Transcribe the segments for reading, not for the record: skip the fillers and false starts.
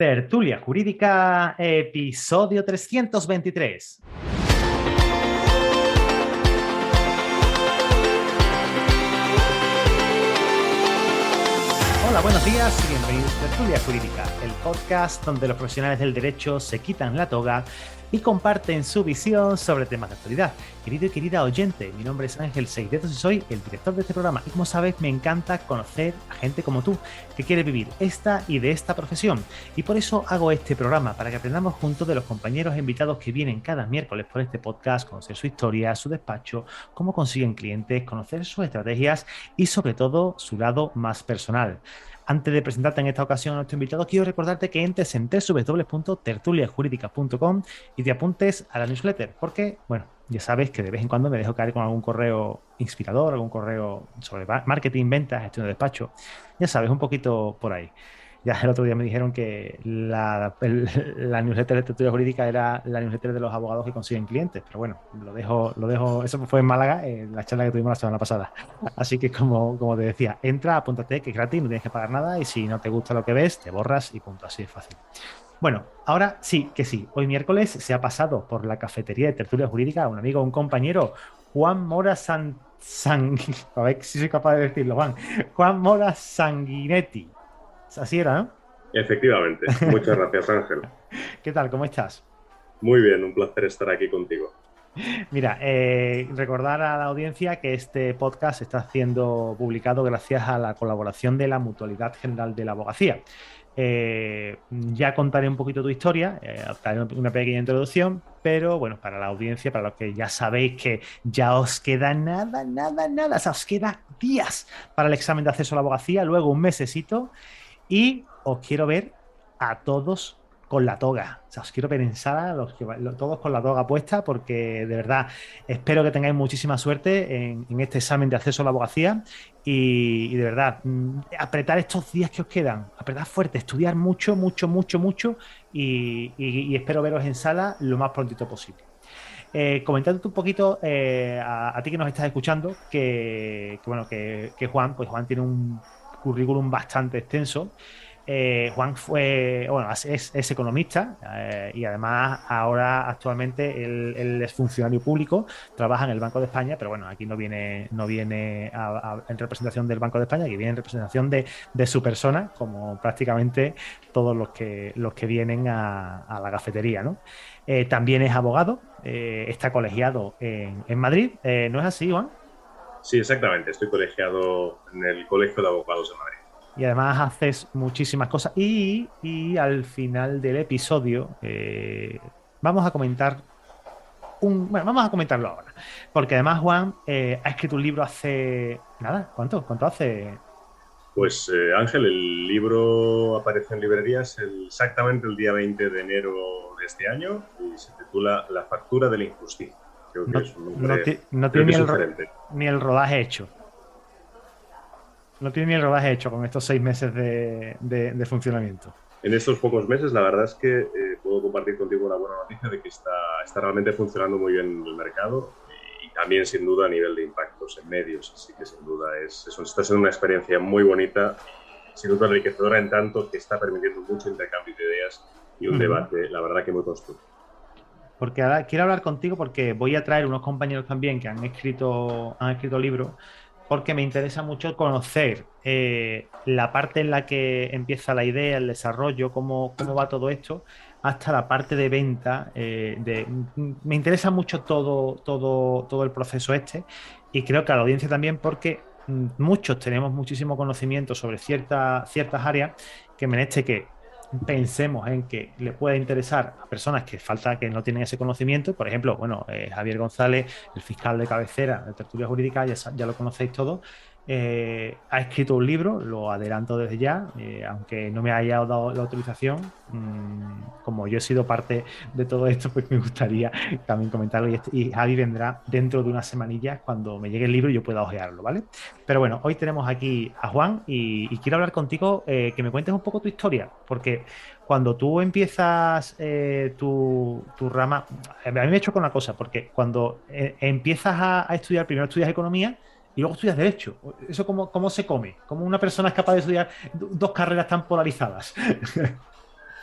Tertulia Jurídica, episodio 323. Hola, buenos días y bienvenidos a Tertulia Jurídica, el podcast donde los profesionales del derecho se quitan la toga y comparten su visión sobre temas de actualidad. Querido y querida oyente, mi nombre es Ángel Seidetos y soy el director de este programa. Y como sabes, me encanta conocer a gente como tú, que quiere vivir esta y de esta profesión. Y por eso hago este programa, para que aprendamos juntos de los compañeros e invitados que vienen cada miércoles por este podcast, conocer su historia, su despacho, cómo consiguen clientes, conocer sus estrategias y sobre todo su lado más personal. Antes de presentarte en esta ocasión a nuestro invitado, quiero recordarte que entres en www.tertuliajurídica.com y te apuntes a la newsletter, porque, bueno, ya sabes que de vez en cuando me dejo caer con algún correo inspirador, algún correo sobre marketing, ventas, gestión de despacho, ya sabes, un poquito por ahí. Ya el otro día me dijeron que la newsletter de Tertulia Jurídica era la newsletter de los abogados que consiguen clientes, pero bueno, lo dejo, eso fue en Málaga, en la charla que tuvimos la semana pasada. Así que como te decía, entra, apúntate, que es gratis, no tienes que pagar nada y si no te gusta lo que ves, te borras y punto, así de fácil. Bueno, ahora sí que sí. Hoy miércoles se ha pasado por la cafetería de Tertulia Jurídica un amigo, un compañero, Juan Mora a ver si soy capaz de decirlo, Juan Mora Sanguinetti. Así era, ¿no? Efectivamente. Muchas gracias, Ángel. ¿Qué tal? ¿Cómo estás? Muy bien, un placer estar aquí contigo. Mira, recordar a la audiencia que este podcast está siendo publicado gracias a la colaboración de la Mutualidad General de la Abogacía. Ya contaré un poquito tu historia, haré una pequeña introducción, pero bueno, para la audiencia, para los que ya sabéis que ya os queda nada, o sea, os queda días para el examen de acceso a la abogacía, luego un mesecito, y os quiero ver a todos con la toga. O sea, os quiero ver en sala, todos con la toga puesta, porque de verdad espero que tengáis muchísima suerte en este examen de acceso a la abogacía y de verdad, apretar estos días que os quedan, apretar fuerte, estudiar mucho y espero veros en sala lo más prontito posible. Comentándote un poquito a ti que nos estás escuchando, que Juan, pues Juan tiene un currículum bastante extenso. Juan es economista y además ahora actualmente él es funcionario público, trabaja en el Banco de España, pero bueno, aquí no viene en representación del Banco de España, aquí viene en representación de su persona, como prácticamente todos los que vienen a la cafetería, ¿no? También es abogado, está colegiado en Madrid, ¿no es así, Juan? Sí, exactamente. Estoy colegiado en el Colegio de Abogados de Madrid. Y además haces muchísimas cosas. Y al final del episodio vamos a comentar bueno, vamos a comentarlo ahora. Porque además Juan ha escrito un libro hace... Nada, ¿cuánto hace? Pues Ángel, el libro apareció en librerías exactamente el día 20 de enero de este año y se titula La factura de la injusticia. Creo que No, es un nombre, no creo tiene que es sugerente. ni el rodaje hecho. No tiene ni el rodaje hecho con estos 6 meses de funcionamiento. En estos pocos meses, la verdad es que puedo compartir contigo una buena noticia de que está realmente funcionando muy bien el mercado y también, sin duda, a nivel de impactos en medios. Así que, sin duda, está siendo una experiencia muy bonita y, sin duda, enriquecedora en tanto que está permitiendo mucho intercambio de ideas y un debate, la verdad, que muy constructivo. Porque ahora quiero hablar contigo porque voy a traer unos compañeros también que han escrito libros, porque me interesa mucho conocer la parte en la que empieza la idea, el desarrollo, cómo va todo esto, hasta la parte de venta. Me interesa mucho todo el proceso este y creo que a la audiencia también porque muchos tenemos muchísimo conocimiento sobre ciertas áreas que merece que pensemos en que le pueda interesar a personas que no tienen ese conocimiento. Por ejemplo, bueno, Javier González, el fiscal de cabecera de Tertulia Jurídica, ya lo conocéis todos, ha escrito un libro, lo adelanto desde ya, aunque no me haya dado la autorización, como yo he sido parte de todo esto, pues me gustaría también comentarlo y Javi vendrá dentro de unas semanillas cuando me llegue el libro y yo pueda hojearlo, ¿vale? Pero bueno, hoy tenemos aquí a Juan y quiero hablar contigo, que me cuentes un poco tu historia, porque cuando tú empiezas tu rama, a mí me choca una cosa, porque cuando empiezas a estudiar, primero estudias economía y luego estudias derecho. ¿Eso cómo se come? ¿Cómo una persona es capaz de estudiar dos carreras tan polarizadas?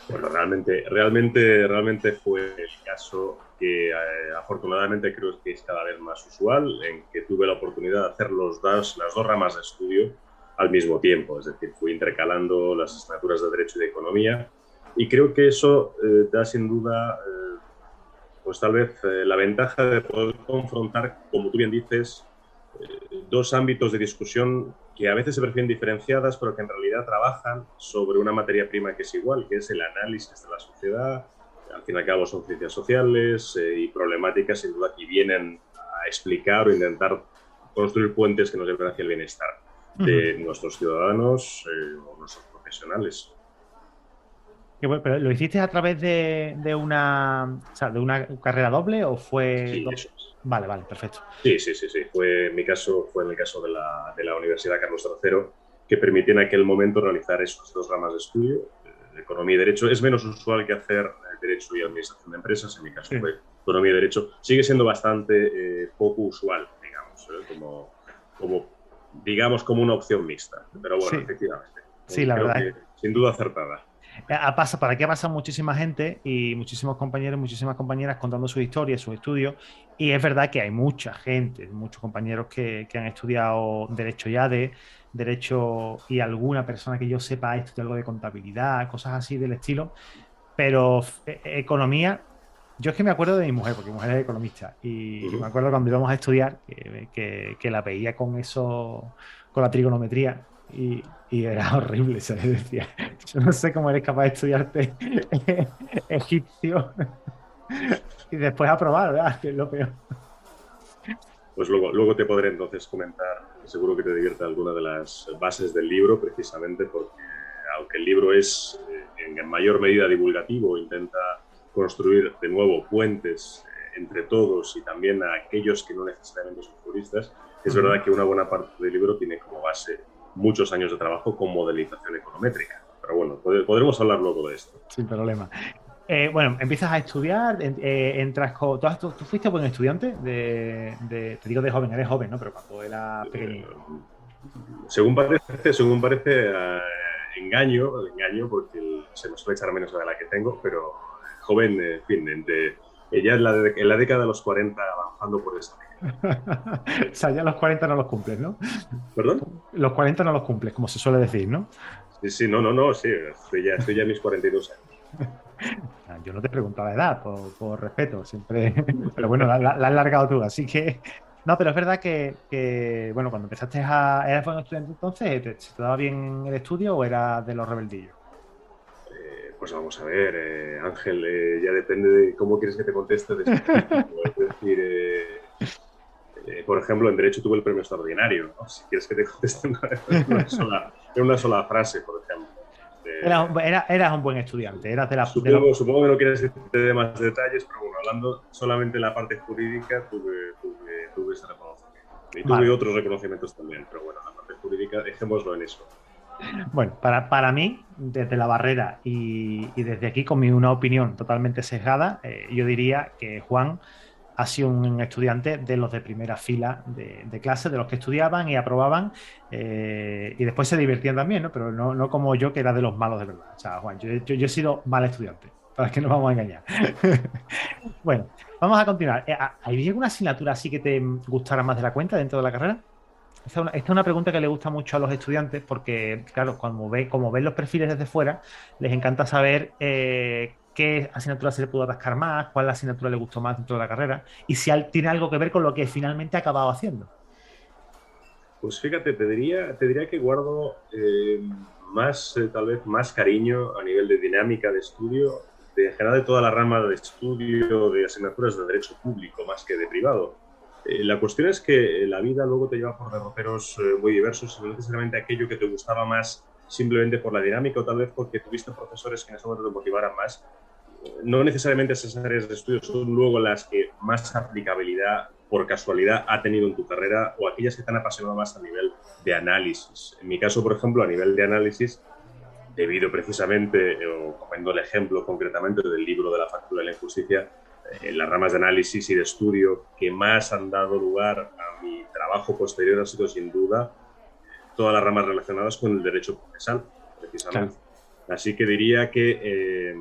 Bueno, realmente fue el caso que afortunadamente creo que es cada vez más usual, en que tuve la oportunidad de hacer las dos ramas de estudio al mismo tiempo. Es decir, fui intercalando las asignaturas de Derecho y de Economía, y creo que eso da sin duda, pues tal vez la ventaja de poder confrontar, como tú bien dices, dos ámbitos de discusión que a veces se prefieren diferenciadas, pero que en realidad trabajan sobre una materia prima que es igual, que es el análisis de la sociedad. Al fin y al cabo son ciencias sociales y problemáticas sin duda que vienen a explicar o intentar construir puentes que nos lleven hacia el bienestar de nuestros ciudadanos o nuestros profesionales. ¿Pero lo hiciste a través de una, o sea, de una carrera doble o fue...? Sí, eso es. Vale, vale, perfecto. Sí, sí, sí, sí. Fue en el caso de la Universidad Carlos III, que permitía en aquel momento realizar esos dos ramas de estudio, Economía y Derecho. Es menos usual que hacer Derecho y Administración de Empresas. En mi caso Sí. fue Economía y Derecho. Sigue siendo bastante poco usual, digamos, digamos, como una opción mixta. Pero bueno, Sí, efectivamente. sí, la Creo verdad que sin duda acertada. Para aquí ha pasado muchísima gente y muchísimos compañeros, muchísimas compañeras contando sus historias, sus estudios. Y es verdad que hay mucha gente, muchos compañeros que han estudiado Derecho y ADE, Derecho y alguna persona que yo sepa ha estudiado algo de contabilidad, cosas así del estilo. Pero economía, yo es que me acuerdo de mi mujer, porque mi mujer es economista. Y me acuerdo cuando íbamos a estudiar que la veía con eso, con la trigonometría. Y era horrible, se le decía. Yo no sé cómo eres capaz de estudiarte egipcio y después aprobar, ¿verdad? Que es lo peor. Pues luego te podré entonces comentar, seguro que te divierte alguna de las bases del libro, precisamente porque aunque el libro es en mayor medida divulgativo, intenta construir de nuevo puentes entre todos y también a aquellos que no necesariamente son juristas, es verdad que una buena parte del libro tiene como base muchos años de trabajo con modelización econométrica. Pero bueno, podremos hablar luego de esto. Sin problema. Bueno, empiezas a estudiar, entras con... ¿Tú fuiste buen estudiante? Te digo de joven, eres joven, ¿no? Pero cuando eras pequeñín. Según parece engaño porque se me suele echar menos de la que tengo, pero joven, en fin, ya en la década de los 40 avanzando por esa década. O sea, ya los 40 no los cumples, ¿no? ¿Perdón? Los 40 no los cumples, como se suele decir, ¿no? Sí, sí, no, sí, estoy ya a mis 42 años. Yo no te pregunto la edad, por respeto, siempre. Pero bueno, la has largado tú, así que. No, pero es verdad bueno, cuando empezaste ¿Eras buen estudiante entonces? ¿Se te daba bien el estudio o eras de los rebeldillos? Pues vamos a ver, Ángel, ya depende de cómo quieres que te conteste de este título. Es decir, por ejemplo, en Derecho tuve el premio extraordinario, ¿no? Si quieres que te conteste en una sola frase, por ejemplo. Eras un buen estudiante, eras Supongo que no quieres que te dé más detalles, pero bueno, hablando solamente de la parte jurídica, tuve ese reconocimiento. Y tuve Vale. otros reconocimientos también, pero bueno, la parte jurídica, dejémoslo en eso. Bueno, para mí, desde la barrera y desde aquí con una opinión totalmente sesgada, yo diría que Juan ha sido un estudiante de los de primera fila de clase, de los que estudiaban y aprobaban y después se divertían también, ¿no? Pero no como yo, que era de los malos de verdad. O sea, Juan, yo he sido mal estudiante, para que no vamos a engañar. Bueno, vamos a continuar. ¿Hay alguna asignatura así que te gustara más de la cuenta dentro de la carrera? Esta es una pregunta que le gusta mucho a los estudiantes porque, claro, como ven los perfiles desde fuera, les encanta saber qué asignatura se le pudo atascar más, cuál asignatura le gustó más dentro de la carrera y si tiene algo que ver con lo que finalmente ha acabado haciendo. Pues fíjate, te diría que guardo tal vez más cariño a nivel de dinámica de estudio, en general de toda la rama de estudio de asignaturas de derecho público más que de privado. La cuestión es que la vida luego te lleva por derroteros muy diversos y no necesariamente aquello que te gustaba más simplemente por la dinámica o tal vez porque tuviste profesores que en ese momento te motivaran más. No necesariamente esas áreas de estudio son luego las que más aplicabilidad por casualidad ha tenido en tu carrera o aquellas que te han apasionado más a nivel de análisis. En mi caso, por ejemplo, a nivel de análisis, debido precisamente, o poniendo el ejemplo concretamente del libro de la factura de la injusticia, las ramas de análisis y de estudio que más han dado lugar a mi trabajo posterior han sido sin duda todas las ramas relacionadas con el derecho procesal, precisamente. Claro. Así que diría que,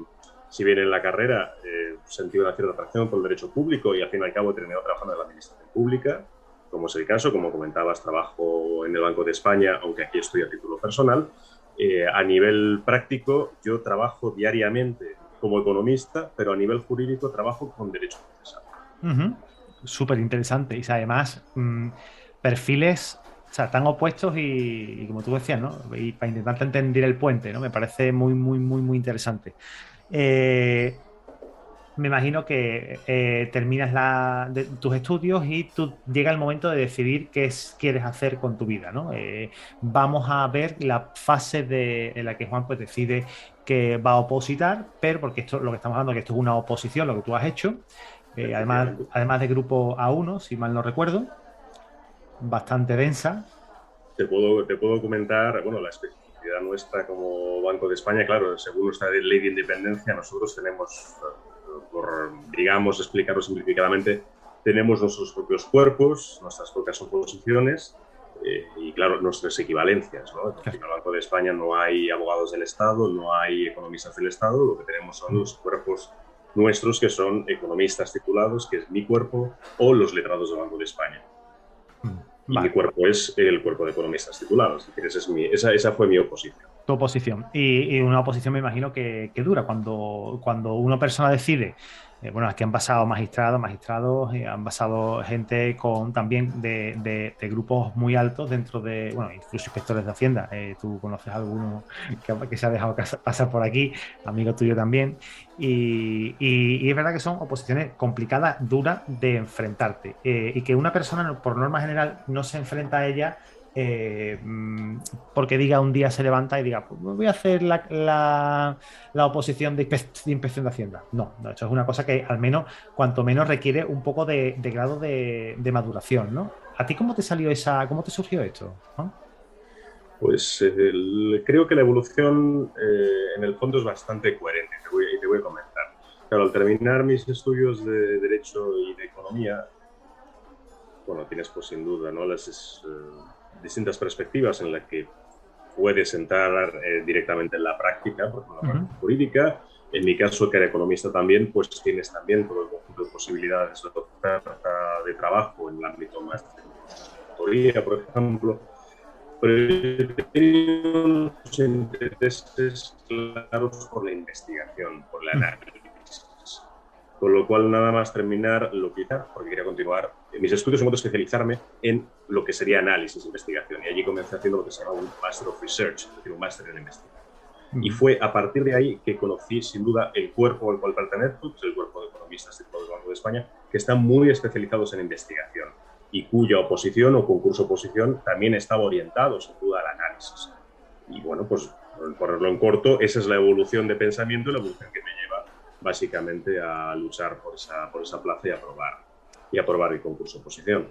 si bien en la carrera he sentido una cierta atracción por el derecho público y al fin y al cabo he terminado trabajando en la administración pública, como es el caso, como comentabas, trabajo en el Banco de España, aunque aquí estoy a título personal. A nivel práctico, yo trabajo diariamente como economista, pero a nivel jurídico trabajo con derecho procesal. Súper interesante. Y además, perfiles, o sea, tan opuestos y como tú decías, ¿no? Y para intentar entender el puente, ¿no? Me parece muy, muy, muy, muy interesante. Eh, Me imagino que terminas tus estudios y llega el momento de decidir quieres hacer con tu vida, ¿no? Vamos a ver la fase en la que Juan pues decide que va a opositar, pero porque esto, lo que estamos hablando, que esto es una oposición, lo que tú has hecho, Efectivamente. además de grupo A1, si mal no recuerdo, bastante densa. Te puedo comentar, bueno, la especificidad nuestra como Banco de España, claro, según nuestra ley de independencia, nosotros tenemos, por, digamos, explicarlo simplificadamente, tenemos nuestros propios cuerpos, nuestras propias oposiciones y, claro, nuestras equivalencias, ¿no? Es decir, en el Banco de España no hay abogados del Estado, no hay economistas del Estado, lo que tenemos son los cuerpos nuestros que son economistas titulados, que es mi cuerpo, o los letrados del Banco de España. Y mi Vale. cuerpo es el cuerpo de economistas titulados. Es decir, esa fue mi oposición. Tu oposición. Y una oposición me imagino que dura. Cuando una persona decide, bueno, aquí han pasado magistrados, han pasado gente también de grupos muy altos dentro de, bueno, incluso inspectores de Hacienda. Tú conoces a alguno que se ha dejado pasar por aquí, amigo tuyo también. Y es verdad que son oposiciones complicadas, duras de enfrentarte. Y que una persona, por norma general, no se enfrenta a ella eh, porque diga un día se levanta y diga, pues voy a hacer la oposición de inspección de Hacienda. No, no, eso es una cosa que al menos, cuanto menos requiere un poco de grado de maduración, ¿no? ¿A ti cómo te salió cómo te surgió esto? ¿No? Pues creo que la evolución en el fondo es bastante coherente y te voy a comentar. Claro, al terminar mis estudios de Derecho y de Economía, bueno, tienes pues sin duda, ¿no? Las distintas perspectivas en las que puedes entrar directamente en la práctica, por ejemplo, la práctica jurídica. En mi caso, que era economista también, pues tienes también todo el conjunto de posibilidades de oferta de trabajo en el ámbito más de consultoría, por ejemplo. Pero he tenido unos intereses claros por la investigación, por el análisis. Con lo cual, nada más terminar, lo quité porque quería continuar mis estudios en modo de especializarme en lo que sería análisis e investigación. Y allí comencé haciendo lo que se llama un Master of Research, es decir, un máster en investigación. Y fue a partir de ahí que conocí, sin duda, el cuerpo al cual pertenezco, que es el cuerpo de economistas del Banco de España, que están muy especializados en investigación y cuya oposición o concurso oposición también estaba orientado, sin duda, al análisis. Y bueno, pues por ponerlo en corto, esa es la evolución de pensamiento y la evolución que me lleva básicamente a luchar por esa plaza y aprobar el concurso oposición.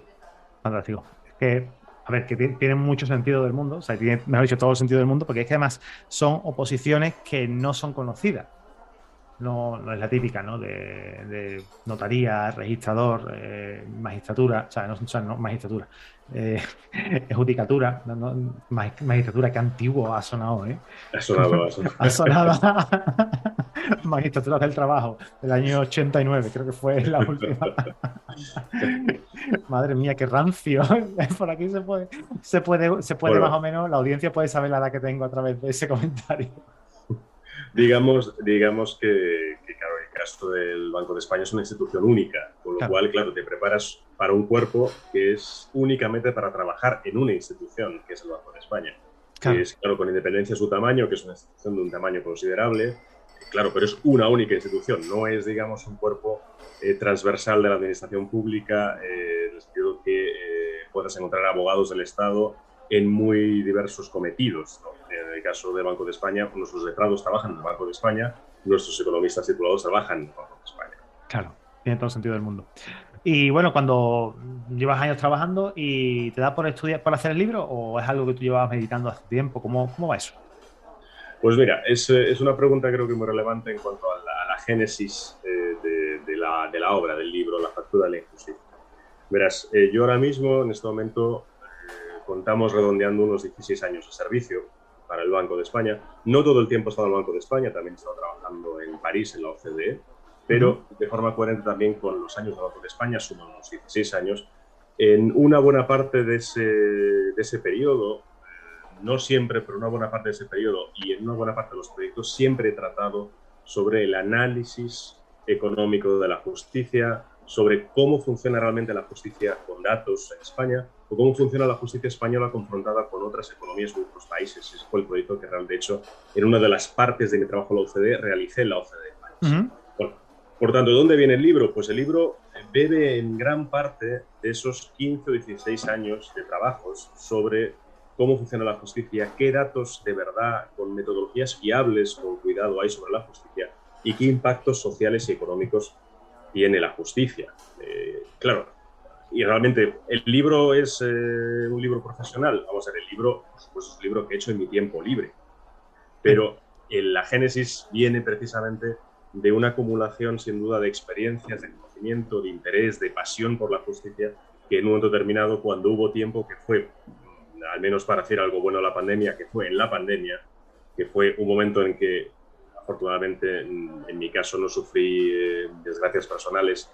Fantástico. Es que, a ver, que tiene mucho sentido del mundo, o sea, tiene, mejor dicho, todo el sentido del mundo, porque es que además son oposiciones que no son conocidas. No, no es la típica, ¿no? De notaría, registrador, magistratura, o sea, no magistratura, eh, judicatura, magistratura, que antiguo ha sonado, ¿eh? Ha sonado, ha sonado. Ha sonado magistratura del trabajo del año 89, creo que fue la última. Madre mía, qué rancio. Por aquí se puede más Bueno, o menos, la audiencia puede saber la edad que tengo a través de ese comentario. digamos que, claro, el caso del Banco de España es una institución única, con lo Claro, cual, claro, te preparas para un cuerpo que es únicamente para trabajar en una institución, que es el Banco de España, que claro. es, claro, con independencia de su tamaño, que es una institución de un tamaño considerable, claro, pero es una única institución, no es, digamos, un cuerpo transversal de la administración pública, en el sentido que puedas encontrar abogados del Estado en muy diversos cometidos, ¿no? En el caso del Banco de España, nuestros letrados trabajan en el Banco de España, nuestros economistas titulados trabajan en el Banco de España. Claro, tiene todo el sentido del mundo. Y bueno, cuando llevas años trabajando y te da por estudiar, por hacer el libro, o es algo que tú llevabas meditando hace tiempo, ¿cómo va eso? Pues mira, es una pregunta creo que muy relevante en cuanto a la génesis de la obra, del libro, La factura de la injusticia. Verás, yo ahora mismo, en este momento, contamos redondeando unos 16 años de servicio. para el Banco de España. No todo el tiempo he estado en el Banco de España, también he estado trabajando en París, en la OCDE, pero de forma coherente también con los años del Banco de España, suman unos 16 años. En una buena parte de ese periodo, no siempre, pero una buena parte de ese periodo y en una buena parte de los proyectos, siempre he tratado sobre el análisis económico de la justicia, sobre cómo funciona realmente la justicia con datos en España o cómo funciona la justicia española confrontada con otras economías u otros países. Ese fue el proyecto que realmente, de hecho, en una de las partes de mi trabajo en la OCDE, realicé en la OCDE en París. Bueno, por tanto, ¿de dónde viene el libro? Pues el libro bebe en gran parte de esos 15 o 16 años de trabajos sobre cómo funciona la justicia, qué datos de verdad, con metodologías fiables, con cuidado hay sobre la justicia y qué impactos sociales y económicos tiene la justicia. Claro, y realmente el libro es un libro profesional. Vamos a ver, el libro, por supuesto, es un libro que he hecho en mi tiempo libre, pero la génesis viene precisamente de una acumulación, sin duda, de experiencias, de conocimiento, de interés, de pasión por la justicia, que en un momento determinado, cuando hubo tiempo, que fue, al menos para hacer algo bueno a la pandemia, que fue en la pandemia, que fue un momento en que, afortunadamente, en mi caso no sufrí desgracias personales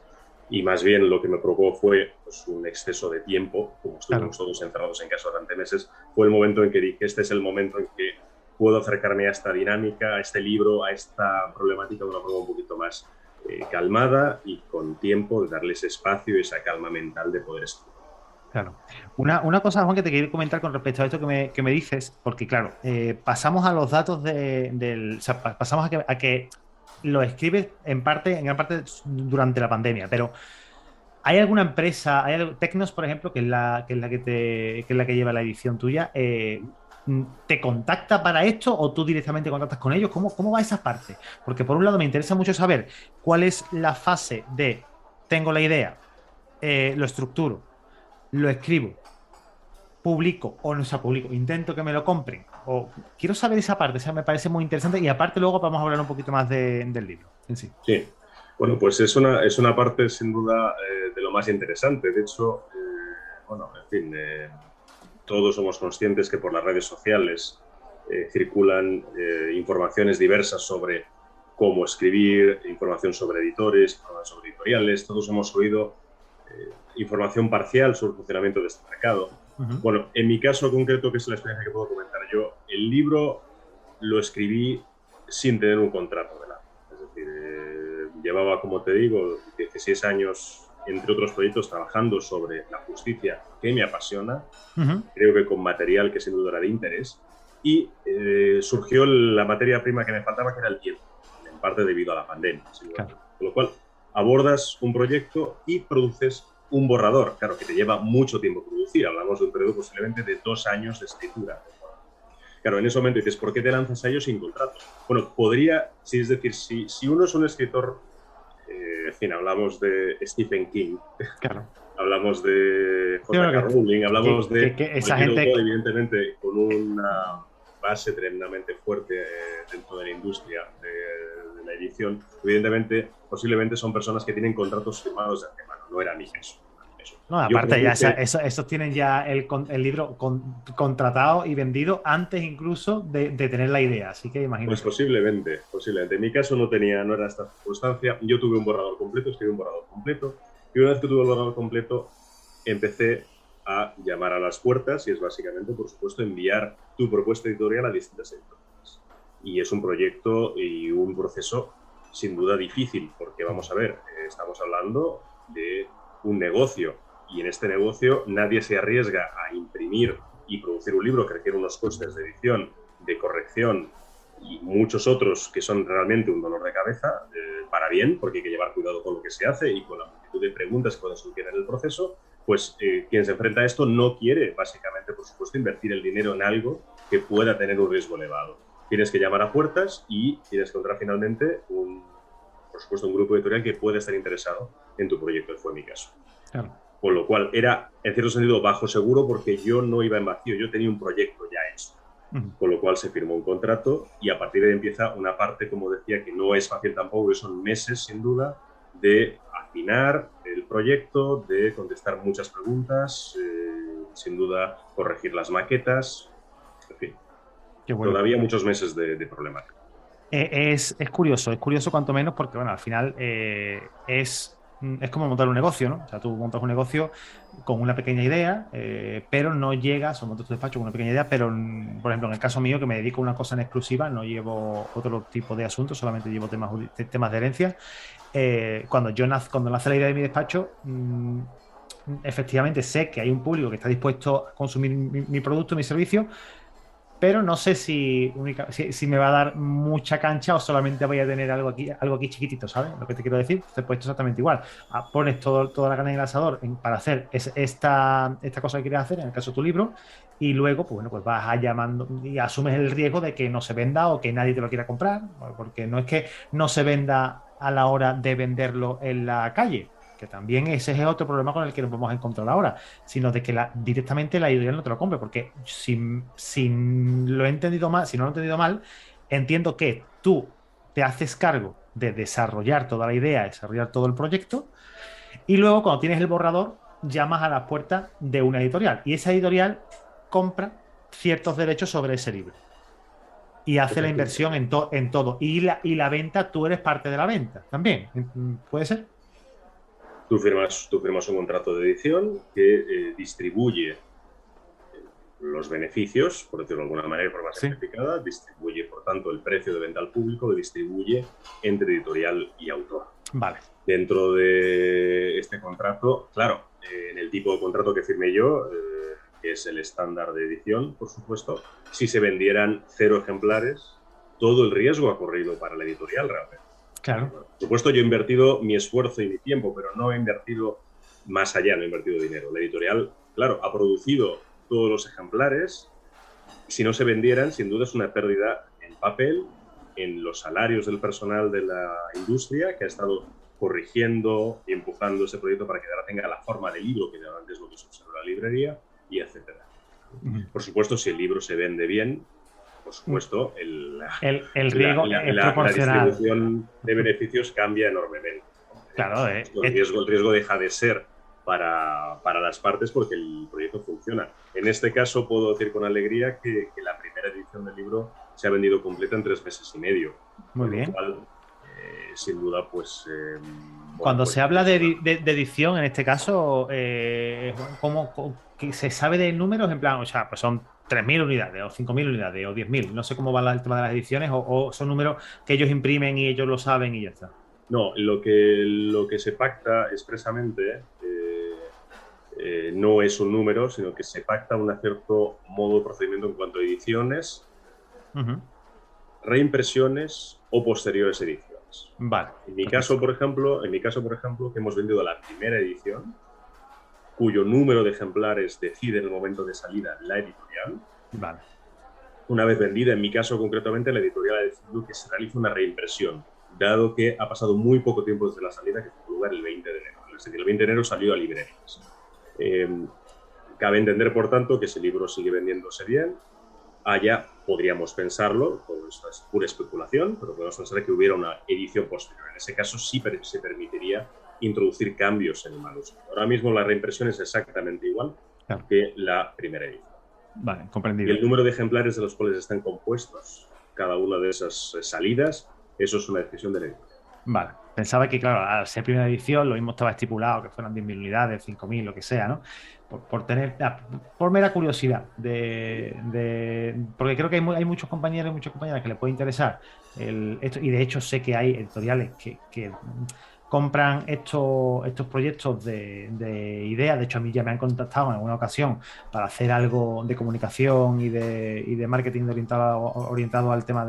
y más bien lo que me provocó fue pues, un exceso de tiempo, como estuvimos todos encerrados en casa durante meses, fue el momento en que dije, este es el momento en que puedo acercarme a esta dinámica, a este libro, a esta problemática de una forma un poquito más calmada y con tiempo de darles espacio y esa calma mental de poder escribir. Claro. Una cosa, Juan, que te quiero comentar con respecto a esto que me dices, porque claro, pasamos a los datos o sea, pasamos a que lo escribes en gran parte durante la pandemia, pero ¿hay alguna empresa, Tecnos, por ejemplo, que es la que lleva la edición tuya, te contacta para esto o tú directamente contactas con ellos? ¿Cómo va esa parte? Porque por un lado me interesa mucho saber cuál es la fase de tengo la idea, lo estructuro, lo escribo, publico o no sea publico, intento que me lo compren. O quiero saber esa parte, o sea, me parece muy interesante y aparte luego vamos a hablar un poquito más del libro en sí. Sí, bueno, pues es una parte sin duda de lo más interesante. De hecho, bueno, en fin, todos somos conscientes que por las redes sociales circulan informaciones diversas sobre cómo escribir, información sobre editores, información sobre editoriales. Todos hemos oído información parcial sobre el funcionamiento de este mercado. Bueno, en mi caso concreto, que es la experiencia que puedo comentar yo, el libro lo escribí sin tener un contrato delante. Es decir, llevaba, como te digo, 16 años, entre otros proyectos, trabajando sobre la justicia que me apasiona, creo que con material que sin duda era de interés, y surgió la materia prima que me faltaba, que era el tiempo, en parte debido a la pandemia. Claro. Con lo cual, abordas un proyecto y produces un borrador, claro, que te lleva mucho tiempo producir. Hablamos de un periodo posiblemente de 2 años de escritura. Claro, en ese momento dices, ¿por qué te lanzas a ello sin contrato? Bueno, podría, sí, es decir, si uno es un escritor, en fin, hablamos de Stephen King, claro. hablamos de J.K. Rowling, hablamos de esa gente autor, evidentemente, con una base tremendamente fuerte dentro de la industria de la edición. Evidentemente, posiblemente son personas que tienen contratos firmados de antemano, no era mi caso. No, aparte ya esos tienen ya el libro contratado y vendido antes incluso de tener la idea, así que imagínate. Pues posiblemente. En mi caso no era esta circunstancia. Yo tuve un borrador completo, escribí un borrador completo, y una vez que tuve el borrador completo empecé a llamar a las puertas y es básicamente, por supuesto, enviar tu propuesta editorial a distintas editoriales. Y es un proyecto y un proceso sin duda difícil, porque vamos a ver, estamos hablando de un negocio. Y en este negocio nadie se arriesga a imprimir y producir un libro que requiere unos costes de edición, de corrección y muchos otros que son realmente un dolor de cabeza, para bien, porque hay que llevar cuidado con lo que se hace y con la multitud de preguntas que pueden surgir en el proceso. Pues quien se enfrenta a esto no quiere, básicamente, por supuesto, invertir el dinero en algo que pueda tener un riesgo elevado. Tienes que llamar a puertas y tienes que encontrar finalmente por supuesto, un grupo editorial que pueda estar interesado en tu proyecto, que fue mi caso. Claro. Con lo cual era, en cierto sentido, bajo seguro porque yo no iba en vacío, yo tenía un proyecto ya hecho. Con lo cual se firmó un contrato y a partir de ahí empieza una parte, como decía, que no es fácil tampoco, que son meses, sin duda, de afinar el proyecto, de contestar muchas preguntas, sin duda corregir las maquetas, en fin. Qué bueno. todavía muchos meses de problemática. Es curioso cuanto menos porque, bueno, al final es como montar un negocio, ¿no? O sea, tú montas un negocio con una pequeña idea, pero no llegas, o montas tu despacho con una pequeña idea, pero, por ejemplo, en el caso mío, que me dedico a una cosa en exclusiva, no llevo otro tipo de asuntos, solamente llevo temas de herencia. Cuando nace la idea de mi despacho, efectivamente sé que hay un público que está dispuesto a consumir mi producto, mi servicio, pero no sé si me va a dar mucha cancha o solamente voy a tener algo aquí chiquitito, ¿sabes? Lo que te quiero decir. Te he puesto exactamente igual. Pones toda la carne en el asador para hacer esta cosa que quieres hacer, en el caso de tu libro, y luego, pues bueno, pues vas a llamando y asumes el riesgo de que no se venda o que nadie te lo quiera comprar, porque no es que no se venda a la hora de venderlo en la calle, que también ese es otro problema con el que nos vamos a encontrar ahora, sino de que directamente la editorial no te lo compre, porque si lo he entendido mal, si no lo he entendido mal, entiendo que tú te haces cargo de desarrollar toda la idea, desarrollar todo el proyecto, y luego cuando tienes el borrador, llamas a las puertas de una editorial, y esa editorial compra ciertos derechos sobre ese libro y hace la inversión en todo. Y la venta, tú eres parte de la venta también. ¿Puede ser? Tú firmas un contrato de edición que distribuye los beneficios, por decirlo de alguna manera, de forma Sí. simplificada, distribuye, por tanto, el precio de venta al público, lo distribuye entre editorial y autor. Vale. Dentro de este contrato, claro, en el tipo de contrato que firmé yo, que es el estándar de edición, por supuesto, si se vendieran 0 ejemplares, todo el riesgo ha corrido para la editorial realmente. Claro. Por supuesto, yo he invertido mi esfuerzo y mi tiempo, pero no he invertido más allá, no he invertido dinero. La editorial, claro, ha producido todos los ejemplares. Si no se vendieran, sin duda es una pérdida en papel, en los salarios del personal de la industria, que ha estado corrigiendo y empujando ese proyecto para que ahora tenga la forma de libro, que antes es lo que se observa en la librería, y etcétera. Por supuesto, si el libro se vende bien, por supuesto, el riesgo es la proporcional. distribución de beneficios cambia enormemente. Claro, el riesgo deja de ser para las partes porque el proyecto funciona. En este caso puedo decir con alegría que la primera edición del libro se ha vendido completa en 3 meses y medio. Muy bien. Lo cual, sin duda, pues... Cuando se habla de edición, en este caso, ¿se sabe de números? En plan, o sea, pues son 3.000 unidades, o 5.000 unidades, o 10.000. No sé cómo va el tema de las ediciones, o son números que ellos imprimen y ellos lo saben y ya está. No, lo que se pacta expresamente no es un número, sino que se pacta un cierto modo de procedimiento en cuanto a ediciones, reimpresiones o posteriores ediciones. Vale. En mi caso, por ejemplo, que hemos vendido la primera edición, cuyo número de ejemplares decide en el momento de salida la editorial. Vale. Una vez vendida, en mi caso concretamente, la editorial ha decidido que se realice una reimpresión, dado que ha pasado muy poco tiempo desde la salida, que tuvo lugar el 20 de enero. Es decir, el 20 de enero salió a librerías. Cabe entender, por tanto, que ese libro sigue vendiéndose bien. Allá podríamos pensarlo, todo esto es pura especulación, pero podemos pensar que hubiera una edición posterior. En ese caso sí se permitiría introducir cambios en el manuscrito. Ahora mismo la reimpresión es exactamente igual que la primera edición. Vale, comprendido. Y el número de ejemplares de los cuales están compuestos cada una de esas salidas, eso es una decisión de la editorial. Vale. Pensaba que, claro, al ser primera edición, lo mismo estaba estipulado que fueran 10.000 unidades, 5.000, lo que sea, ¿no? Por mera curiosidad, porque creo que hay muchos compañeros y muchas compañeras que les puede interesar esto, y de hecho sé que hay editoriales que compran estos proyectos de ideas. De hecho, a mí ya me han contactado en alguna ocasión para hacer algo de comunicación y de marketing orientado al tema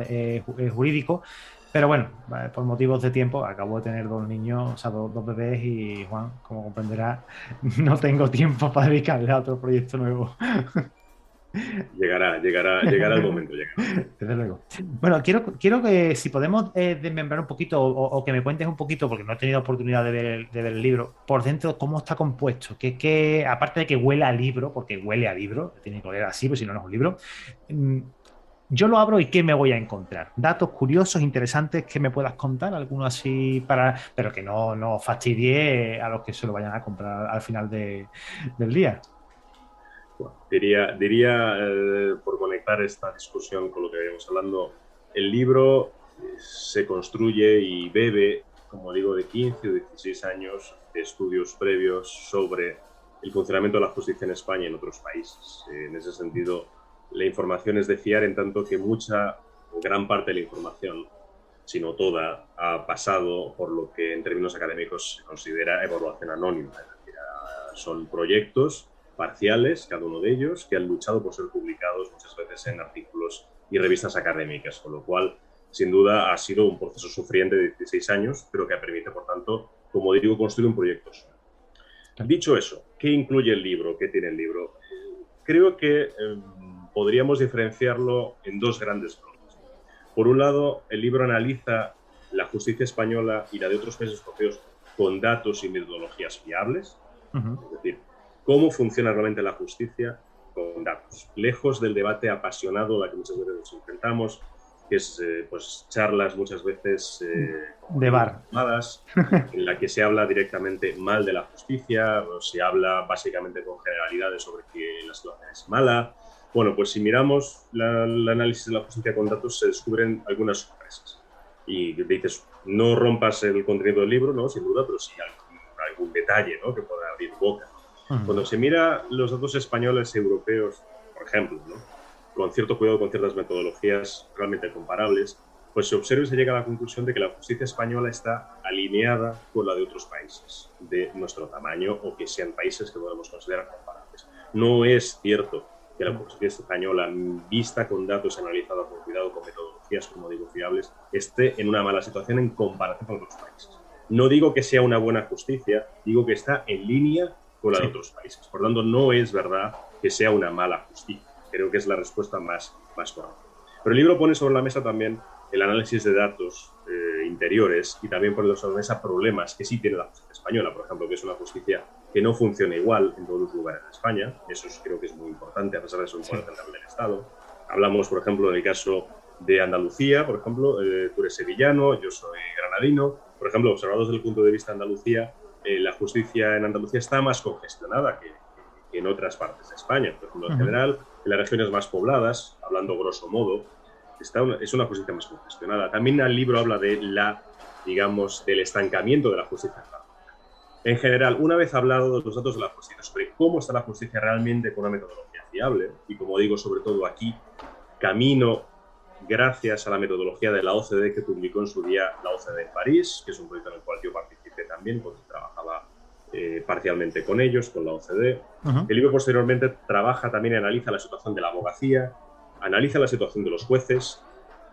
jurídico. Pero bueno, por motivos de tiempo, acabo de tener 2 niños, o sea, dos bebés, y Juan, como comprenderá, no tengo tiempo para dedicarle a otro proyecto nuevo. Llegará el momento. Desde luego. Bueno, quiero que si podemos desmembrar un poquito o que me cuentes un poquito, porque no he tenido oportunidad de ver el libro, por dentro, cómo está compuesto. Aparte de que huele a libro, porque huele a libro, tiene que oler así, pues si no, no es un libro. Yo lo abro y ¿qué me voy a encontrar? Datos curiosos, interesantes que me puedas contar, alguno así pero que no fastidie a los que se lo vayan a comprar al final del día. Bueno, diría por conectar esta discusión con lo que veníamos hablando, el libro se construye y bebe, como digo, de 15 o 16 años de estudios previos sobre el funcionamiento de la justicia en España y en otros países. En ese sentido, la información es de fiar en tanto que mucha o gran parte de la información, sino toda, ha pasado por lo que en términos académicos se considera evaluación anónima. Es decir, son proyectos parciales, cada uno de ellos, que han luchado por ser publicados muchas veces en artículos y revistas académicas, con lo cual, sin duda, ha sido un proceso sufriente de 16 años, pero que permite, por tanto, como digo, construir un proyecto solo. Dicho eso, ¿qué incluye el libro? ¿Qué tiene el libro? Creo que podríamos diferenciarlo en dos grandes bloques. Por un lado, el libro analiza la justicia española y la de otros países europeos con datos y metodologías fiables, es decir, cómo funciona realmente la justicia con datos, lejos del debate apasionado a la que muchas veces nos enfrentamos, que es pues charlas muchas veces de bar, en la que se habla directamente mal de la justicia, o se habla básicamente con generalidades sobre que la situación es mala. Bueno, pues si miramos el análisis de la justicia con datos, se descubren algunas sorpresas. Y dices, no rompas el contenido del libro, ¿no? Sin duda, pero sí algún detalle, ¿no? Que pueda abrir boca. Cuando se mira los datos españoles y europeos, por ejemplo, ¿no? Con cierto cuidado, con ciertas metodologías realmente comparables, pues se observa y se llega a la conclusión de que la justicia española está alineada con la de otros países de nuestro tamaño o que sean países que podemos considerar comparables. No es cierto que la justicia española, vista con datos, analizada con cuidado, con metodologías, como digo, fiables, esté en una mala situación en comparación con otros países. No digo que sea una buena justicia, digo que está en línea con la de otros países. Por lo tanto, no es verdad que sea una mala justicia. Creo que es la respuesta más correcta. Pero el libro pone sobre la mesa también el análisis de datos interiores y también pone sobre la mesa problemas que sí tiene la justicia española, por ejemplo, que es una justicia que no funciona igual en todos los lugares de España. Eso creo que es muy importante, a pesar de ser un poder central del Estado. Hablamos, por ejemplo, del caso de Andalucía, por ejemplo, tú eres sevillano, yo soy granadino. Por ejemplo, observados desde el punto de vista de Andalucía, la justicia en Andalucía está más congestionada que en otras partes de España. Por ejemplo, en general, en las regiones más pobladas, hablando grosso modo, es una justicia más congestionada. También el libro habla de del estancamiento de la justicia. En general, una vez hablado de los datos de la justicia, sobre cómo está la justicia realmente con una metodología fiable, y como digo, sobre todo aquí, camino gracias a la metodología de la OCDE que publicó en su día la OCDE en París, que es un proyecto en el cual yo participé también, porque trabajaba parcialmente con ellos, con la OCDE. El libro posteriormente trabaja también y analiza la situación de la abogacía, analiza la situación de los jueces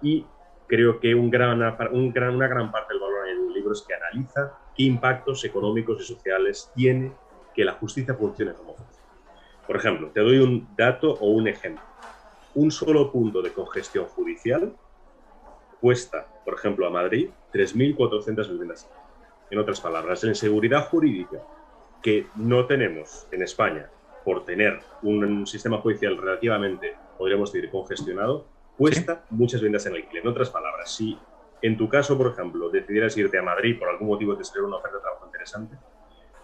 y creo que una gran parte del valor del libro es que analiza qué impactos económicos y sociales tiene que la justicia funcione como funciona. Por ejemplo, te doy un dato o un ejemplo. Un solo punto de congestión judicial cuesta, por ejemplo, a Madrid 3.400 viviendas. En otras palabras, la inseguridad jurídica que no tenemos en España por tener un sistema judicial relativamente, podríamos decir, congestionado, cuesta muchas viviendas en alquiler. En otras palabras, si en tu caso, por ejemplo, decidieras irte a Madrid por algún motivo te saliera una oferta de trabajo interesante,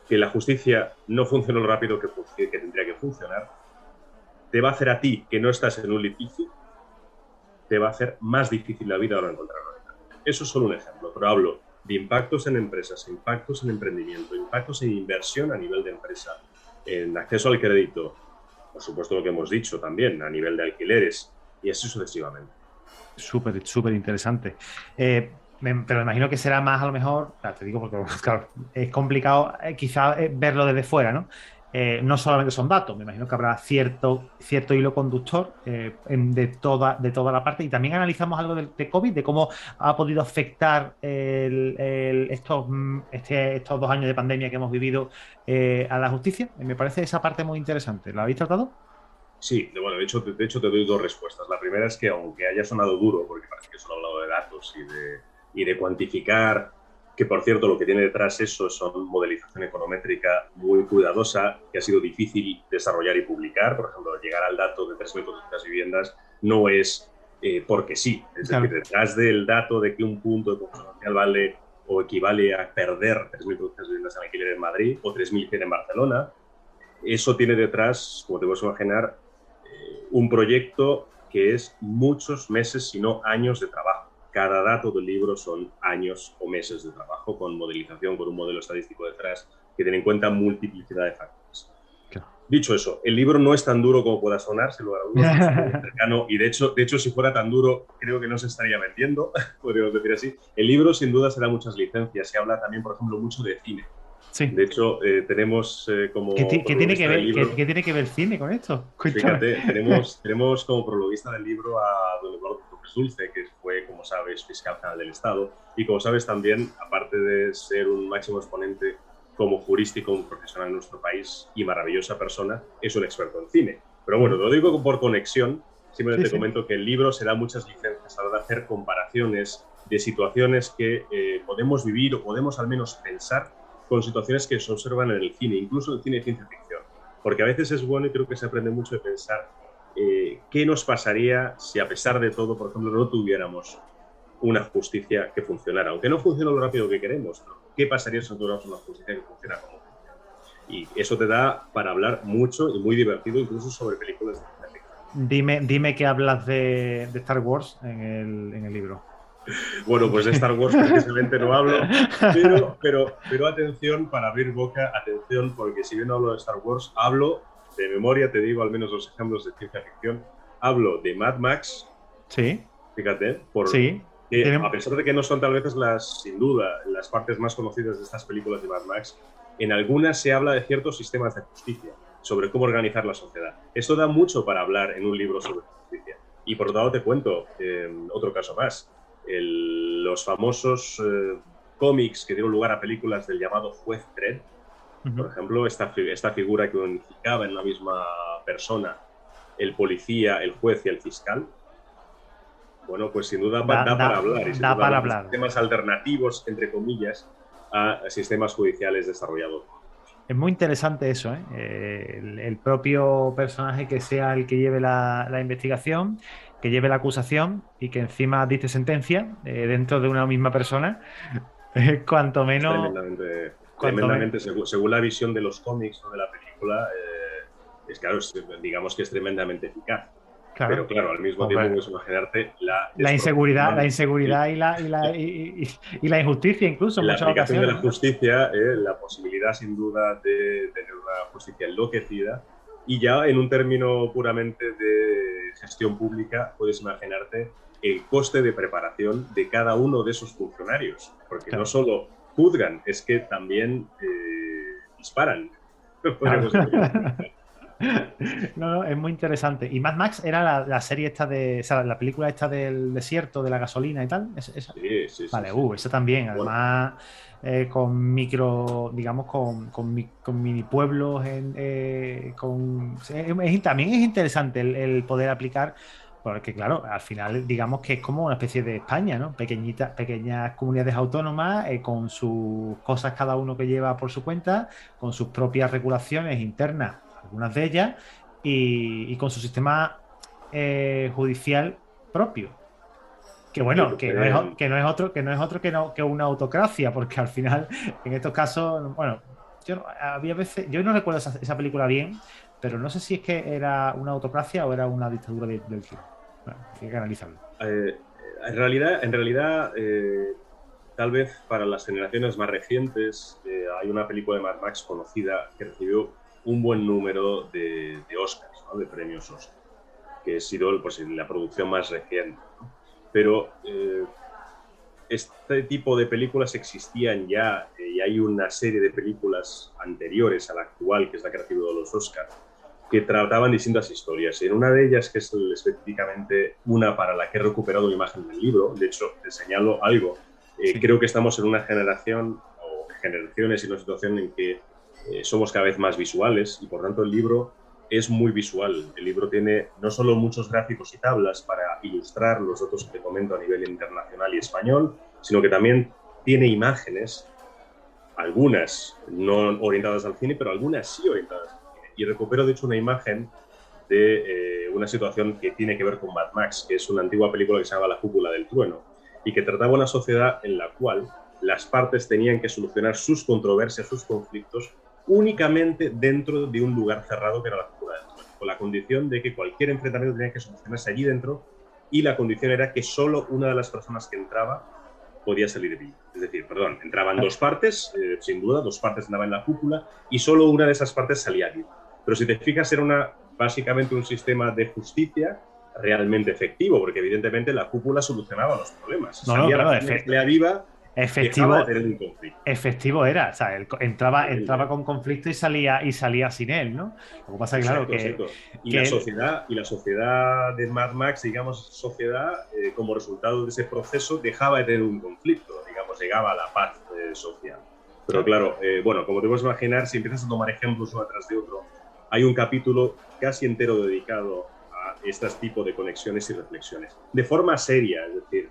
que la justicia no funcione lo rápido que tendría que funcionar, te va a hacer a ti, que no estás en un litigio, te va a hacer más difícil la vida ahora encontrarlo. Eso es solo un ejemplo, pero hablo de impactos en empresas, impactos en emprendimiento, impactos en inversión a nivel de empresa, en acceso al crédito, por supuesto lo que hemos dicho también, a nivel de alquileres, y así sucesivamente. Súper interesante. Pero me imagino que será más, a lo mejor, claro, te digo porque claro, es complicado quizás verlo desde fuera, ¿no? No solamente son datos, me imagino que habrá cierto hilo conductor de toda la parte. Y también analizamos algo de COVID, de cómo ha podido afectar estos 2 años de pandemia que hemos vivido a la justicia. Me parece esa parte muy interesante. ¿La habéis tratado? Sí, bueno, de hecho te doy dos respuestas. La primera es que, aunque haya sonado duro, porque parece que solo he hablado de datos y de cuantificar, que por cierto lo que tiene detrás eso son modelización econométrica muy cuidadosa, que ha sido difícil desarrollar y publicar. Por ejemplo, llegar al dato de 3.400 viviendas no es porque sí. Es decir, detrás del dato de que un punto de consumo social vale o equivale a perder 3.400 viviendas en alquiler en Madrid o 3.100 en Barcelona, eso tiene detrás, como te puedes imaginar, un proyecto que es muchos meses, si no años de trabajo. Cada dato del libro son años o meses de trabajo con modelización, con un modelo estadístico detrás que tiene en cuenta multiplicidad de factores. Claro. Dicho eso, el libro no es tan duro como pueda sonar, sin lugar a dudas, es muy cercano, y de hecho, si fuera tan duro, creo que no se estaría vendiendo, podríamos decir así. El libro, sin duda, se da muchas licencias. Se habla también, por ejemplo, mucho de cine. Sí. De hecho, tenemos como ¿Qué tiene que ver, libro, ¿qué tiene que ver el cine con esto? Cuéntame. fíjate, tenemos como prologuista del libro a don Eduardo López Dulce, que fue, como sabes, fiscal general del Estado, y como sabes también, aparte de ser un máximo exponente como jurista y como profesional en nuestro país y maravillosa persona, es un experto en cine. Pero bueno, lo digo por conexión, simplemente te comento que el libro se da muchas licencias a la hora de hacer comparaciones de situaciones que podemos vivir o podemos al menos pensar con situaciones que se observan en el cine, incluso en el cine de ciencia ficción. Porque a veces es bueno y creo que se aprende mucho de pensar qué nos pasaría si a pesar de todo, por ejemplo, no tuviéramos una justicia que funcionara, aunque no funcione lo rápido que queremos, pero ¿qué pasaría si no tuviéramos una justicia que funciona como funciona? Y eso te da para hablar mucho y muy divertido, incluso sobre películas de ciencia ficción. Dime que hablas de Star Wars en el libro. Bueno, pues de Star Wars precisamente no hablo, pero atención, para abrir boca, atención, porque si bien no hablo de Star Wars, hablo, de memoria te digo al menos los ejemplos de ciencia ficción, hablo de Mad Max, sí, fíjate, sí. que a pesar de que no son tal vez sin duda, las partes más conocidas de estas películas de Mad Max, en algunas se habla de ciertos sistemas de justicia, sobre cómo organizar la sociedad. Esto da mucho para hablar en un libro sobre justicia. Y por otro lado te cuento otro caso más. Los famosos cómics que dieron lugar a películas del llamado Juez Dredd, por ejemplo, esta figura que unificaba en la misma persona el policía, el juez y el fiscal. Bueno, pues sin duda da para hablar. Y sin duda para hablar. Sistemas alternativos, entre comillas, a sistemas judiciales desarrollados. Es muy interesante eso, ¿eh? El propio personaje que sea el que lleve la investigación, que lleve la acusación y que encima dicte sentencia dentro de una misma persona, cuanto menos... Tremendamente, según la visión de los cómics o de la película, digamos que es tremendamente eficaz. Claro. Pero claro, al mismo tiempo puedes imaginarte la inseguridad y la injusticia incluso en la muchas aplicación ocasiones. De la justicia, la posibilidad sin duda de tener una justicia enloquecida, y ya en un término puramente de gestión pública puedes imaginarte el coste de preparación de cada uno de esos funcionarios, porque no solo juzgan, es que también disparan. Claro. No, es muy interesante. Y Mad Max era la serie esta o sea, la película esta del desierto, de la gasolina y tal. ¿Esa? Sí. Vale, esa también. Además, con micro, digamos, con mini pueblos. También es interesante el poder aplicar, porque claro, al final, digamos que es como una especie de España, ¿no? Pequeñas comunidades autónomas, con sus cosas cada uno que lleva por su cuenta, con sus propias regulaciones internas, algunas de ellas, y con su sistema judicial propio. Que bueno, que no es otro que una autocracia, porque al final, en estos casos, bueno, yo no recuerdo esa película bien, pero no sé si es que era una autocracia o era una dictadura del cine. Bueno, hay que analizarlo. En realidad, tal vez para las generaciones más recientes, hay una película de Mad Max conocida que recibió un buen número de Oscars, ¿no? De premios Oscar, que ha sido pues, la producción más reciente, ¿no? Pero este tipo de películas existían ya, y hay una serie de películas anteriores a la actual, que es la que ha recibido los Oscars, que trataban distintas historias. En una de ellas, que es específicamente una para la que he recuperado la imagen del libro, de hecho, te señalo algo, sí. Creo que estamos en una generación, o generaciones, en una situación en que somos cada vez más visuales, y por tanto el libro es muy visual. El libro tiene no solo muchos gráficos y tablas para ilustrar los datos que te comento a nivel internacional y español, sino que también tiene imágenes, algunas no orientadas al cine, pero algunas sí orientadas al cine. Y recupero, de hecho, una imagen de una situación que tiene que ver con Mad Max, que es una antigua película que se llama La Cúpula del Trueno, y que trataba una sociedad en la cual las partes tenían que solucionar sus controversias, sus conflictos, únicamente dentro de un lugar cerrado que era la Cúpula del Trueno. con la condición de que cualquier enfrentamiento tenía que solucionarse allí dentro, y la condición era que solo una de las personas que entraba podía salir viva. Es decir, perdón, entraban dos partes, sin duda, dos partes entraban en la cúpula, y solo una de esas partes salía viva. Pero si te fijas, era básicamente un sistema de justicia realmente efectivo, porque evidentemente la cúpula solucionaba los problemas. Si No, no, salía la claro, persona que salía viva, dejaba de efectivo, tener un conflicto. efectivo era, o sea, entraba con conflicto y salía sin él, ¿no? Lo que pasa es, claro, Exacto, exacto. que Y la sociedad de Mad Max, digamos, sociedad, como resultado de ese proceso, dejaba de tener un conflicto, digamos, llegaba a la paz social. Pero claro, bueno, como te puedes imaginar, si empiezas a tomar ejemplos uno tras de otro, hay un capítulo casi entero dedicado a este tipo de conexiones y reflexiones. De forma seria, es decir,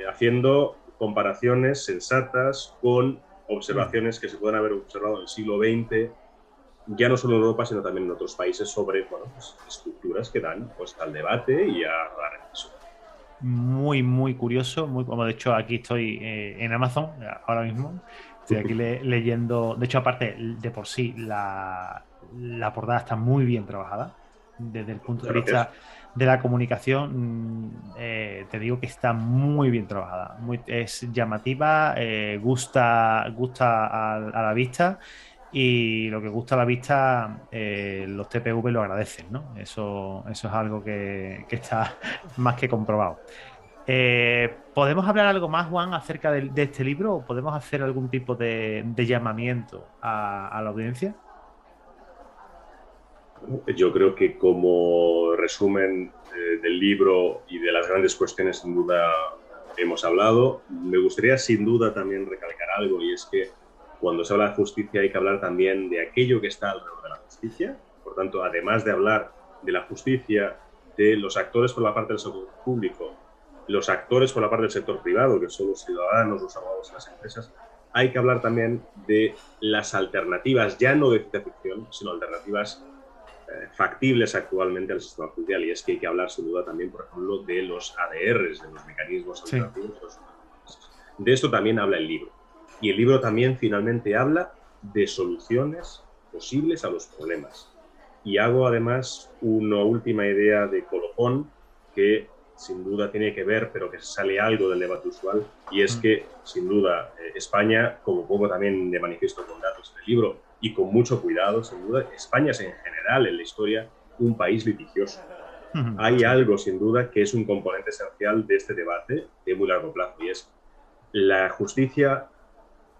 haciendo comparaciones sensatas con observaciones que se pueden haber observado en el siglo XX, ya no solo en Europa, sino también en otros países, sobre, bueno, pues, estructuras que dan, pues, al debate y a la reflexión. muy, muy curioso. Como de hecho, aquí estoy en Amazon ahora mismo. Estoy aquí leyendo. De hecho, aparte, de por sí, la portada está muy bien trabajada. Desde el punto de Muchas gracias. vista de la comunicación, te digo que está muy bien trabajada. Es llamativa, gusta a la vista. Y lo que gusta a la vista, los TPV lo agradecen, ¿no? Eso es algo que está más que comprobado. ¿Podemos hablar algo más, Juan, acerca de este libro o podemos hacer algún tipo de llamamiento a la audiencia? Yo creo que como resumen del libro y de las grandes cuestiones, sin duda, hemos hablado, me gustaría sin duda también recalcar algo, y es que cuando se habla de justicia hay que hablar también de aquello que está alrededor de la justicia. Por tanto, además de hablar de la justicia, de los actores por la parte del sector público, los actores por la parte del sector privado, que son los ciudadanos, los abogados y las empresas, hay que hablar también de las alternativas, ya no de ciencia ficción, sino alternativas factibles actualmente al sistema judicial. Y es que hay que hablar sin duda también, por ejemplo, de los ADRs, de los mecanismos Sí. alternativos. De esto también habla el libro. Y el libro también finalmente habla de soluciones posibles a los problemas. Y hago además una última idea de colofón que sin duda tiene que ver, pero que sale algo del debate usual, y es que, sin duda, España, como pongo también de manifiesto con datos en el libro, y con mucho cuidado, sin duda, España es en general en la historia un país litigioso. Hay algo, sin duda, que es un componente esencial de este debate de muy largo plazo, y es la justicia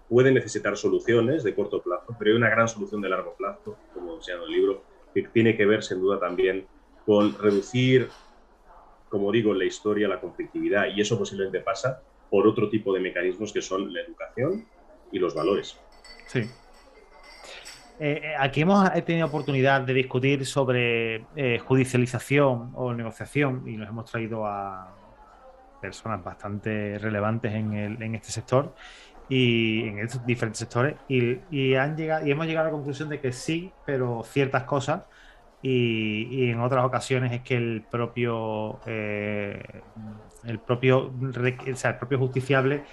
puede necesitar soluciones de corto plazo, pero hay una gran solución de largo plazo, como se llama el libro, que tiene que ver, sin duda, también con reducir, como digo, en la historia, la conflictividad, y eso posiblemente pasa por otro tipo de mecanismos que son la educación y los valores. Sí. Aquí hemos tenido oportunidad de discutir sobre judicialización o negociación y nos hemos traído a personas bastante relevantes en este sector y en estos diferentes sectores y hemos llegado a la conclusión de que sí, pero ciertas cosas y en otras ocasiones es que o sea, el propio justiciable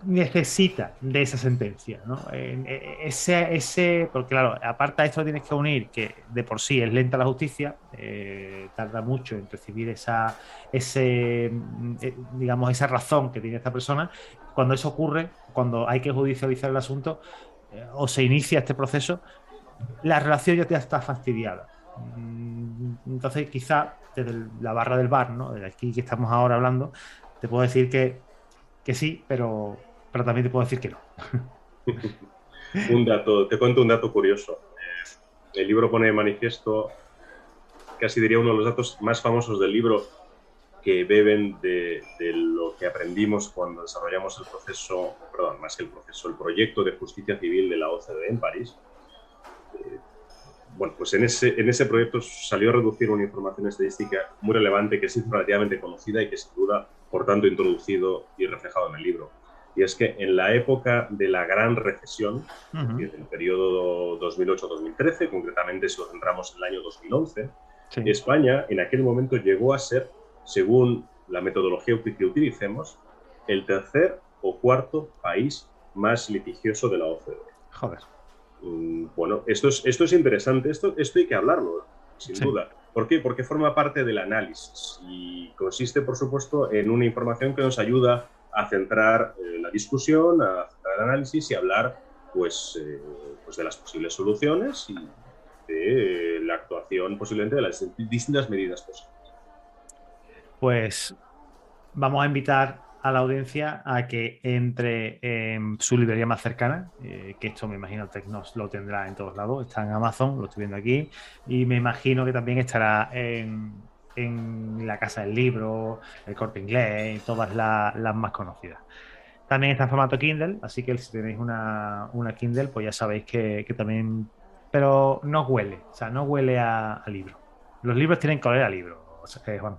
necesita de esa sentencia, ¿no? Porque claro, aparte de esto tienes que unir que de por sí es lenta la justicia, tarda mucho en recibir digamos, esa razón que tiene esta persona. Cuando eso ocurre, cuando hay que judicializar el asunto o se inicia este proceso, la relación ya está fastidiada. Entonces, quizá desde la barra del bar, ¿no? Desde aquí que estamos ahora hablando, te puedo decir que sí, pero también te puedo decir que no. Te cuento un dato curioso. El libro pone de manifiesto, casi diría uno de los datos más famosos del libro, que beben de lo que aprendimos cuando desarrollamos el proceso, perdón, más que el proceso, el proyecto de justicia civil de la OCDE en París. Bueno, pues en ese proyecto salió a reducir una información estadística muy relevante que es relativamente conocida y que sin duda, por tanto, introducido y reflejado en el libro. Y es que en la época de la gran recesión, es decir, el periodo 2008-2013, concretamente si lo centramos en el año 2011, sí, España en aquel momento llegó a ser, según la metodología que utilicemos, el tercer o cuarto país más litigioso de la OCDE. Joder. Bueno, esto es interesante, esto hay que hablarlo, sin duda. ¿Por qué? Porque forma parte del análisis y consiste, por supuesto, en una información que nos ayuda a centrar la discusión, a centrar el análisis y hablar pues de las posibles soluciones y de la actuación posiblemente de las distintas medidas posibles. Pues vamos a invitar a la audiencia a que entre en su librería más cercana, que esto me imagino Tecnos lo tendrá en todos lados, está en Amazon, lo estoy viendo aquí, y me imagino que también estará en la Casa del Libro, el Corte Inglés, todas las más conocidas. También está en formato Kindle, así que si tenéis una Kindle, pues ya sabéis que también... Pero no huele, o sea, no huele a libro. Los libros tienen que oler a libro, o sea, Juan.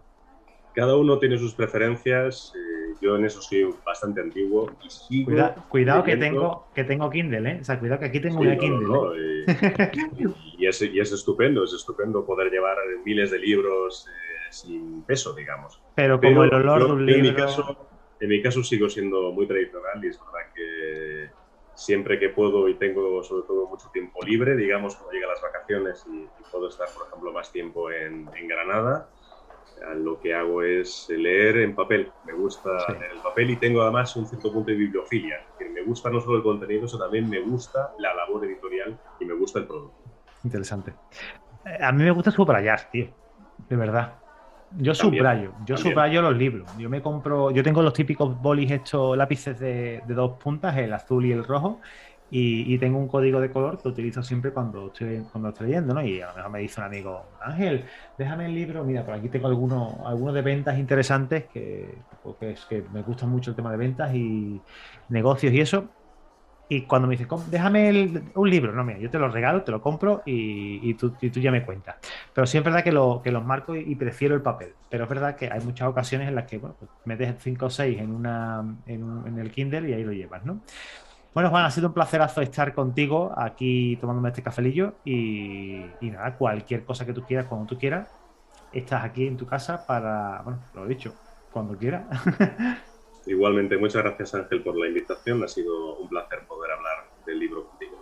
Cada uno tiene sus preferencias, yo en eso soy bastante antiguo y sigo Cuidado leyendo. que tengo Kindle, ¿eh? O sea, cuidado que aquí tengo Sí, una no, no, Kindle, no. ¿eh? Y es estupendo poder llevar miles de libros sin peso, digamos. Pero como el Pero olor de un yo libro... en mi caso sigo siendo muy tradicional y es verdad que siempre que puedo y tengo sobre todo mucho tiempo libre, digamos, cuando llegan las vacaciones y puedo estar, por ejemplo, más tiempo en Granada, lo que hago es leer en papel. Me gusta leer el papel y tengo además un cierto punto de bibliofilia. Que me gusta no solo el contenido, sino también me gusta la labor editorial y me gusta el producto. Interesante. A mí me gusta subrayar, tío. De verdad. Yo subrayo los libros. Yo tengo los típicos bolis hechos, lápices de dos puntas, el azul y el rojo, y tengo un código de color que utilizo siempre cuando estoy leyendo, ¿no? Y a lo mejor me dice un amigo, Ángel, déjame el libro, mira, por aquí tengo algunos de ventas interesantes es que me gusta mucho el tema de ventas y negocios y eso. Y cuando me dice, déjame un libro, no, mira, yo te lo regalo, te lo compro y tú ya me cuentas. Pero sí es verdad que los marco y prefiero el papel. Pero es verdad que hay muchas ocasiones en las que, bueno, pues metes 5 o 6 en el Kindle y ahí lo llevas, ¿no? Bueno, Juan, ha sido un placerazo estar contigo aquí tomándome este cafelillo y nada, cualquier cosa que tú quieras, cuando tú quieras, estás aquí en tu casa para, bueno, lo he dicho, cuando quieras. Igualmente, muchas gracias Ángel por la invitación. Ha sido un placer poder hablar del libro contigo.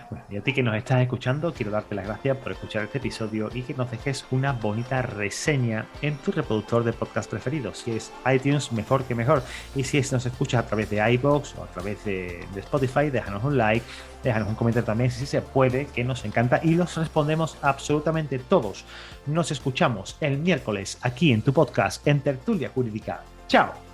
Bueno, y a ti que nos estás escuchando, quiero darte las gracias por escuchar este episodio y que nos dejes una bonita reseña en tu reproductor de podcast preferido. Si es iTunes, mejor que mejor. Y si nos escuchas a través de iVoox o a través de Spotify, déjanos un like, déjanos un comentario también si se puede, que nos encanta y los respondemos absolutamente todos. Nos escuchamos el miércoles aquí en tu podcast en Tertulia Jurídica. ¡Chao!